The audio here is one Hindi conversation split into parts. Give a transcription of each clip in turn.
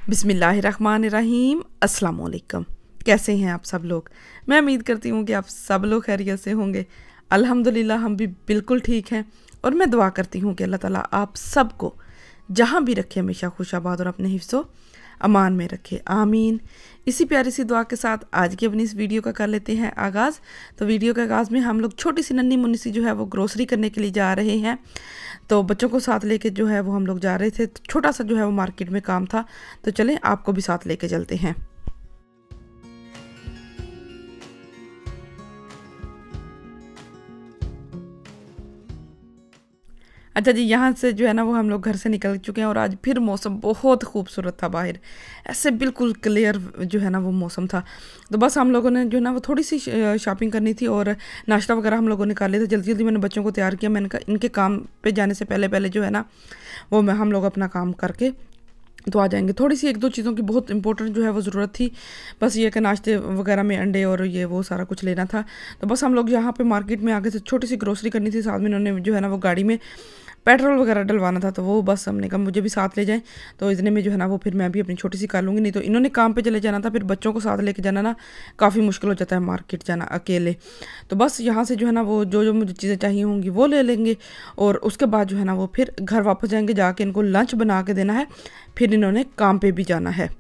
बिस्मिल्लाहिर्रहमानिर्रहीम। अस्सलाम वालेकुम। कैसे हैं आप सब लोग? मैं उम्मीद करती हूँ कि आप सब लोग खैरियत से होंगे। अल्हम्दुलिल्लाह हम भी बिल्कुल ठीक हैं और मैं दुआ करती हूँ कि अल्लाह ताला आप सबको जहाँ भी रखे हमेशा खुशाबाद और अपने हिफ्ज़ो अमान में रखे, आमीन। इसी प्यारी सी दुआ के साथ आज की अपनी इस वीडियो का कर लेते हैं आगाज़। तो वीडियो के आगाज़ में हम लोग छोटी सी नन्ही मुन्नी सी जो है वो ग्रोसरी करने के लिए जा रहे हैं। तो बच्चों को साथ लेके जो है वो हम लोग जा रहे थे। छोटा सा जो है वो मार्केट में काम था, तो चलें आपको भी साथ लेके चलते हैं। अच्छा जी, यहाँ से जो है ना वो हम लोग घर से निकल चुके हैं और आज फिर मौसम बहुत खूबसूरत था। बाहर ऐसे बिल्कुल क्लियर जो है ना वो मौसम था। तो बस हम लोगों ने जो है ना वो थोड़ी सी शॉपिंग करनी थी और नाश्ता वगैरह हम लोगों ने कर लिया था। जल्दी जल्दी मैंने बच्चों को तैयार किया। मैंने कहा इनके काम पे जाने से पहले पहले जो है ना वो हम लोग अपना काम करके तो आ जाएंगे। थोड़ी सी एक दो चीज़ों की बहुत इंपॉर्टेंट जो है वो ज़रूरत थी। बस ये कि नाश्ते वगैरह में अंडे और ये वो सारा कुछ लेना था। तो बस हम लोग यहाँ पे मार्केट में आगे से छोटी सी ग्रोसरी करनी थी। साथ में इन्होंने जो है ना वो गाड़ी में पेट्रोल वगैरह डलवाना था, तो वो बस हमने कहा मुझे भी साथ ले जाएं। तो इतने में जो है ना वो फिर मैं भी अपनी छोटी सी कर लूँगी। नहीं तो इन्होंने काम पे चले जाना था, फिर बच्चों को साथ लेके जाना ना काफ़ी मुश्किल हो जाता है मार्केट जाना अकेले। तो बस यहाँ से जो है ना वो जो जो मुझे चीज़ें चाहिए होंगी वो ले लेंगे और उसके बाद जो है ना वो फिर घर वापस जाएंगे। जाके इनको लंच बना के देना है, फिर इन्होंने काम पे भी जाना है।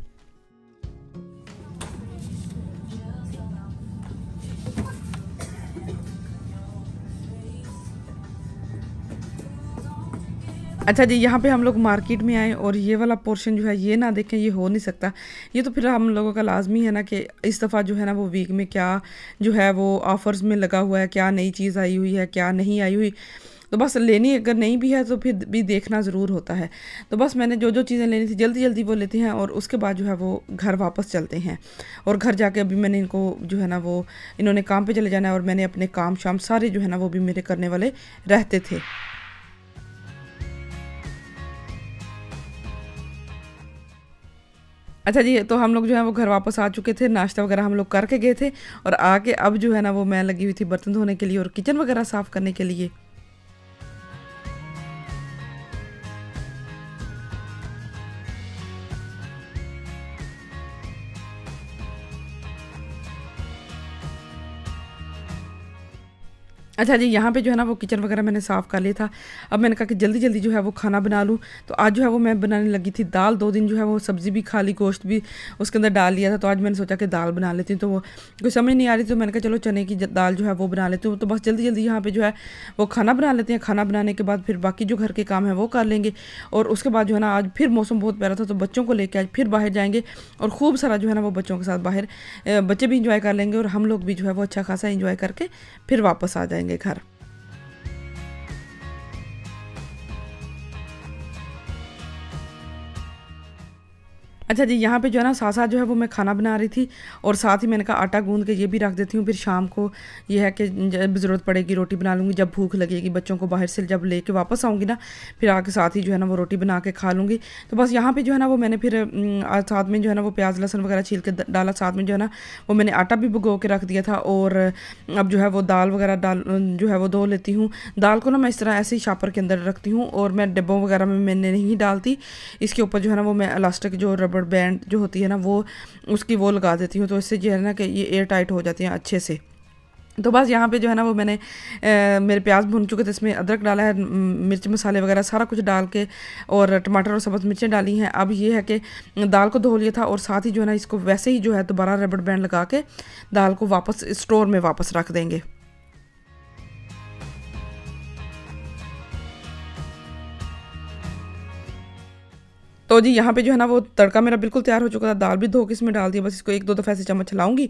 अच्छा जी, यहाँ पे हम लोग मार्केट में आए और ये वाला पोर्शन जो है ये ना देखें, ये हो नहीं सकता। ये तो फिर हम लोगों का लाजमी है ना कि इस दफ़ा जो है ना वो वीक में क्या जो है वो ऑफ़र्स में लगा हुआ है, क्या नई चीज़ आई हुई है, क्या नहीं आई हुई। तो बस लेनी अगर नहीं भी है तो फिर भी देखना ज़रूर होता है। तो बस मैंने जो जो चीज़ें लेनी थी जल्दी जल्दी वो लेते हैं और उसके बाद जो है वो घर वापस चलते हैं। और घर जाके अभी मैंने इनको जो है ना वो इन्होंने काम पे चले जाना है और मैंने अपने काम शाम सारे जो है ना वो भी मेरे करने वाले रहते थे। अच्छा जी, तो हम लोग जो है वो घर वापस आ चुके थे। नाश्ता वगैरह हम लोग करके गए थे और आके अब जो है ना वो मैं लगी हुई थी बर्तन धोने के लिए और किचन वगैरह साफ़ करने के लिए। अच्छा जी, यहाँ पे जो है ना वो किचन वगैरह मैंने साफ़ कर लिया था। अब मैंने कहा कि जल्दी-जल्दी जो है वो खाना बना लूँ। तो आज जो है वो मैं बनाने लगी थी दाल। 2 दिन जो है वो सब्ज़ी भी खा ली, गोश्त भी उसके अंदर डाल लिया था। तो आज मैंने सोचा कि दाल बना लेती हूँ। तो वो कोई समझ नहीं आ रही, तो मैंने कहा चलो चने की दाल जो है वो बना लेती हूँ। तो बस जल्दी-जल्दी यहाँ पे जो है वो खाना बना लेते हैं। खाना बनाने के बाद फिर बाकी जो घर के काम है वो कर लेंगे। और उसके बाद जो है ना आज फिर मौसम बहुत प्यारा था, तो बच्चों को लेके आज फिर बाहर जाएँगे और खूब सारा जो है ना वो बच्चों के साथ बाहर बच्चे भी इंजॉय कर लेंगे और हम लोग भी जो है वो अच्छा खासा इंजॉय करके फिर वापस आ जाएँगे घर। अच्छा जी, यहाँ पे जो है ना साथ-साथ जो है वो मैं खाना बना रही थी और साथ ही मैंने कहा आटा गूँध के ये भी रख देती हूँ। फिर शाम को ये है कि जब ज़रूरत पड़ेगी रोटी बना लूँगी, जब भूख लगेगी बच्चों को बाहर से जब लेके वापस आऊँगी ना, फिर आके साथ ही जो है ना वो रोटी बना के खा लूँगी। तो बस यहाँ पे जो है ना वो मैंने फिर साथ में जो है ना वो प्याज़ लहसुन वगैरह छील के डाला। साथ में जो है ना वो मैंने आटा भी भिगो के रख दिया था और अब जो है वो दाल वगैरह जो है वो धो लेती हूँ। दाल को ना मैं इस तरह ऐसे ही शॉपर के अंदर रखती हूँ और मैं डिब्बों वगैरह में मैंने नहीं डालती। इसके ऊपर जो है ना वो मैं इलास्टिक जो रबड़ बैंड जो होती है ना वो उसकी वो लगा देती हूँ। तो इससे जो है ना कि ये एयर टाइट हो जाती हैं अच्छे से। तो बस यहाँ पे जो है ना वो मैंने मेरे प्याज भून चुके थे, इसमें अदरक डाला है, मिर्च मसाले वगैरह सारा कुछ डाल के और टमाटर और सब्ज़ मिर्चें डाली हैं। अब ये है कि दाल को धो लिया था और साथ ही जो है ना इसको वैसे ही जो है दोबारा रबड़ बैंड लगा के दाल को वापस स्टोर में वापस रख देंगे। तो जी यहाँ पे जो है ना वो तड़का मेरा बिल्कुल तैयार हो चुका था। दाल भी धो के इसमें डाल दिया। बस इसको 1-2 दफ़ा ऐसे चम्मच चलाऊँगी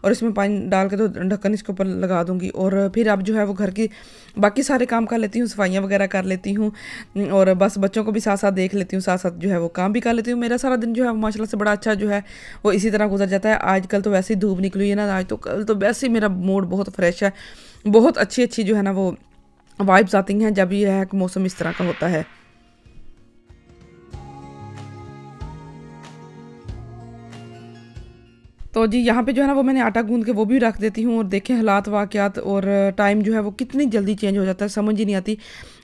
और इसमें पानी डाल के तो ढक्कन इसके ऊपर लगा दूँगी और फिर अब जो है वो घर की बाकी सारे काम कर लेती हूँ, सफाइयाँ वगैरह कर लेती हूँ और बस बच्चों को भी साथ-साथ देख लेती हूँ, साथ-साथ जो है वो काम भी कर लेती हूँ। मेरा सारा दिन जो है माशाल्लाह से बड़ा अच्छा जो है वो इसी तरह गुज़र जाता है। आजकल तो वैसे ही धूप निकली हुई है ना, आज तो कल तो वैसे ही मेरा मूड बहुत फ्रेश है। बहुत अच्छी-अच्छी जो है ना वो वाइब्स आती हैं जब ये है कि मौसम इस तरह का होता है। तो जी यहाँ पे जो है ना वो मैंने आटा गूँध के वो भी रख देती हूँ और देखें हालात वाक़यात और टाइम जो है वो कितनी जल्दी चेंज हो जाता है, समझ ही नहीं आती।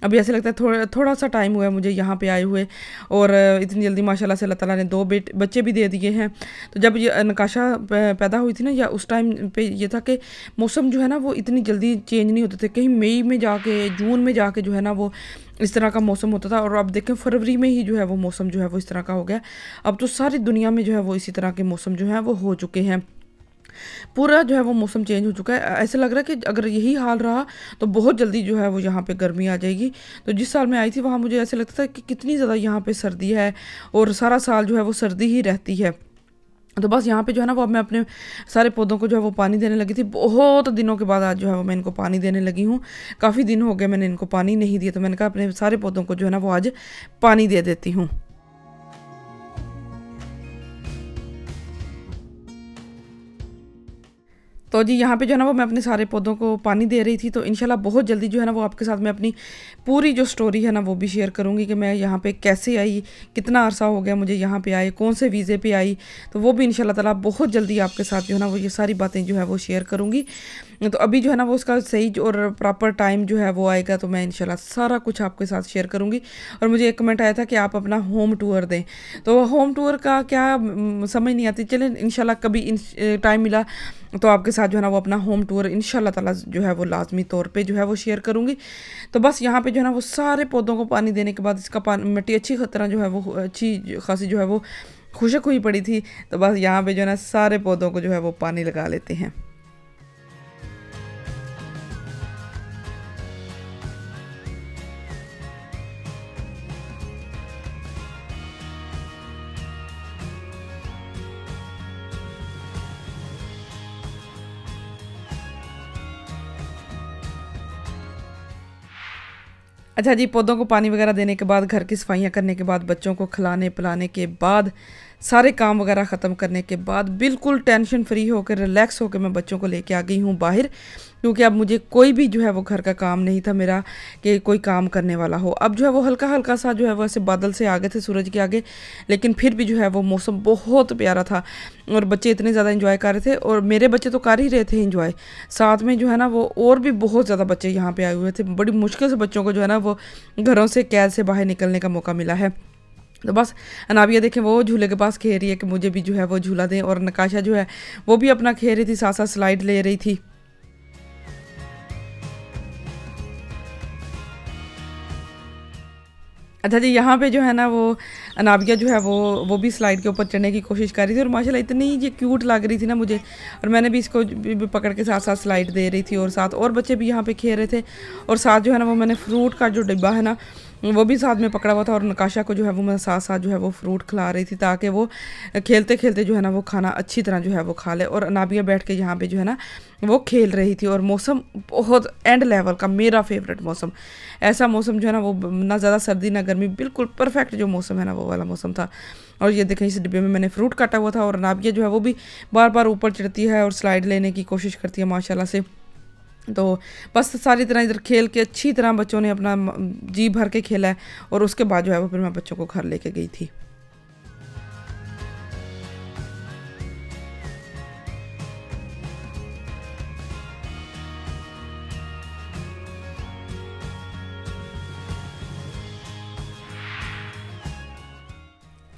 अभी ऐसे लगता है थोड़ा सा टाइम हुआ है मुझे यहाँ पे आए हुए, और इतनी जल्दी माशाल्लाह से अल्लाह ताला ने 2 बच्चे भी दे दिए हैं। तो जब ये नकाशा पैदा हुई थी ना, या उस टाइम पे ये था कि मौसम जो है ना वो इतनी जल्दी चेंज नहीं होते थे, कहीं मई में जाके जून में जाके जो है ना वो इस तरह का मौसम होता था, और अब देखें फरवरी में ही जो है वो मौसम जो है वो इस तरह का हो गया। अब तो सारी दुनिया में जो है वो इसी तरह के मौसम जो है वो हो चुके हैं, पूरा जो है वो मौसम चेंज हो चुका है। ऐसे लग रहा है कि अगर यही हाल रहा तो बहुत जल्दी जो है वो यहाँ पे गर्मी आ जाएगी। तो जिस साल मैं आई थी वहाँ मुझे ऐसे लगता था कि कितनी ज़्यादा यहाँ पे सर्दी है, और सारा साल जो है वो सर्दी ही रहती है। तो बस यहाँ पे जो है ना वो अब मैं अपने सारे पौधों को जो है वो पानी देने लगी थी। बहुत दिनों के बाद आज जो है वो मैं इनको पानी देने लगी हूँ। काफ़ी दिन हो गए मैंने इनको पानी नहीं दिया, तो मैंने कहा अपने सारे पौधों को जो है ना वो आज पानी दे देती हूँ। तो जी यहाँ पे जो है ना वो मैं अपने सारे पौधों को पानी दे रही थी। तो इंशाल्लाह बहुत जल्दी जो है ना वो आपके साथ मैं अपनी पूरी जो स्टोरी है ना वो भी शेयर करूँगी कि मैं यहाँ पे कैसे आई, कितना अरसा हो गया मुझे यहाँ पे आए, कौन से वीज़े पे आई। तो वो भी इंशाल्लाह ताला बहुत जल्दी आपके साथ जो है ना वो ये सारी बातें जो है वो शेयर करूँगी। तो अभी जो है ना वो उसका सही और प्रॉपर टाइम जो है वो आएगा, तो मैं इंशाल्लाह सारा कुछ आपके साथ शेयर करूँगी। और मुझे एक कमेंट आया था कि आप अपना होम टूर दें, तो होम टूर का क्या समझ नहीं आती। चलें इंशाल्लाह कभी टाइम मिला तो आपके साथ जो है ना वो अपना होम टूर इंशाल्लाह ताला जो है वो लाजमी तौर पे जो है वो शेयर करूँगी। तो बस यहाँ पे जो है ना वो सारे पौधों को पानी देने के बाद इसका मिट्टी अच्छी तरह जो है वो अच्छी खासी जो है वो खुशक हुई पड़ी थी। तो बस यहाँ पे जो है ना सारे पौधों को जो है वो पानी लगा लेते हैं। अच्छा जी, पौधों को पानी वगैरह देने के बाद, घर की सफाइयाँ करने के बाद, बच्चों को खिलाने पिलाने के बाद, सारे काम वगैरह ख़त्म करने के बाद बिल्कुल टेंशन फ्री होकर रिलैक्स होकर मैं बच्चों को लेके आ गई हूँ बाहर, क्योंकि अब मुझे कोई भी जो है वो घर का काम नहीं था मेरा कि कोई काम करने वाला हो। अब जो है वो हल्का हल्का सा जो है वो ऐसे बादल से आ गए थे सूरज के आगे, लेकिन फिर भी जो है वो मौसम बहुत प्यारा था और बच्चे इतने ज़्यादा इंजॉय कर रहे थे, और मेरे बच्चे तो कर ही रहे थे इंजॉय, साथ में जो है ना वो और भी बहुत ज़्यादा बच्चे यहाँ पे आए हुए थे। बड़ी मुश्किल से बच्चों को जो है ना वो घरों से कैद से बाहर निकलने का मौका मिला है। तो बस अनाबिया देखें वो झूले के पास खेल रही है कि मुझे भी जो है वो झूला दें, और नकाशा जो है वो भी अपना खेल रही थी, साथ साथ स्लाइड ले रही थी। अच्छा जी, यहाँ पे जो है ना वो अनाबिया जो है वो भी स्लाइड के ऊपर चढ़ने की कोशिश कर रही थी, और माशाल्लाह इतनी ये क्यूट लग रही थी ना मुझे, और मैंने भी इसको भी पकड़ के साथ साथ स्लाइड दे रही थी, और साथ और बच्चे भी यहाँ पे खेल रहे थे, और साथ जो है ना वो मैंने फ्रूट का जो डिब्बा है ना वो भी साथ में पकड़ा हुआ था, और नकाशा को जो है वो मैं साथ साथ जो है वो फ्रूट खिला रही थी, ताकि वो खेलते खेलते जो है ना वो खाना अच्छी तरह जो है वो खा ले। और अनाबिया बैठ के यहाँ पे जो है ना वो खेल रही थी, और मौसम बहुत एंड लेवल का मेरा फेवरेट मौसम, ऐसा मौसम जो है ना वो ना ज़्यादा सर्दी ना गर्मी, बिल्कुल परफेक्ट जो मौसम है ना वो वाला मौसम था। और ये देखें इस डिब्बे में मैंने फ्रूट काटा हुआ था, और अनाबिया जो है वो भी बार बार ऊपर चढ़ती है और स्लाइड लेने की कोशिश करती है माशाल्लाह से। तो बस सारी तरह इधर खेल के अच्छी तरह बच्चों ने अपना जी भर के खेला है, और उसके बाद जो है वो फिर मैं बच्चों को घर लेके गई थी।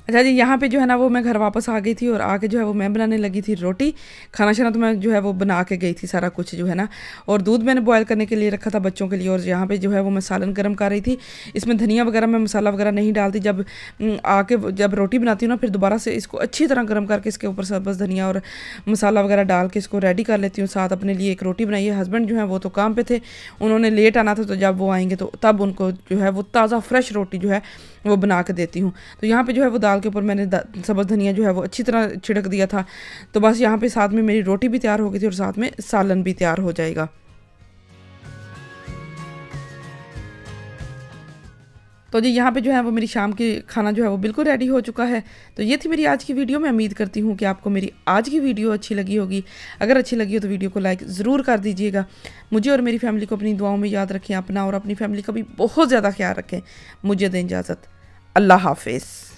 अच्छा जी, यहाँ पे जो है ना वो मैं घर वापस आ गई थी, और आके जो है वो मैं बनाने लगी थी रोटी। खाना शाना तो मैं जो है वो बना के गई थी सारा कुछ जो है ना, और दूध मैंने बॉयल करने के लिए रखा था बच्चों के लिए, और यहाँ पे जो है वो मैं सालन गर्म कर रही थी। इसमें धनिया वगैरह मैं मसाला वगैरह नहीं डालती, जब रोटी बनाती हूँ ना फिर दोबारा से इसको अच्छी तरह गर्म करके इसके ऊपर सब्ज़ धनिया और मसाला वगैरह डाल के इसको रेडी कर लेती हूँ। साथ अपने लिए एक रोटी बनाई है। हस्बैंड जो है वो तो काम पे थे, उन्होंने लेट आना था, तो जब वो आएंगे तो तब उनको जो है वो ताज़ा फ्रेश रोटी जो है वो बना के देती हूँ। तो यहाँ पे जो है वो दाल के ऊपर मैंने सब्ज़ धनिया जो है वो अच्छी तरह छिड़क दिया था। तो बस यहाँ पे साथ में मेरी रोटी भी तैयार हो गई थी, और साथ में सालन भी तैयार हो जाएगा। तो जी यहाँ पे जो है वो मेरी शाम की खाना जो है वो बिल्कुल रेडी हो चुका है। तो ये थी मेरी आज की वीडियो। मैं उम्मीद करती हूँ कि आपको मेरी आज की वीडियो अच्छी लगी होगी। अगर अच्छी लगी हो तो वीडियो को लाइक ज़रूर कर दीजिएगा। मुझे और मेरी फैमिली को अपनी दुआओं में याद रखें, अपना और अपनी फैमिली का भी बहुत ज़्यादा ख्याल रखें। मुझे दें इजाज़त। अल्लाह हाफिज़।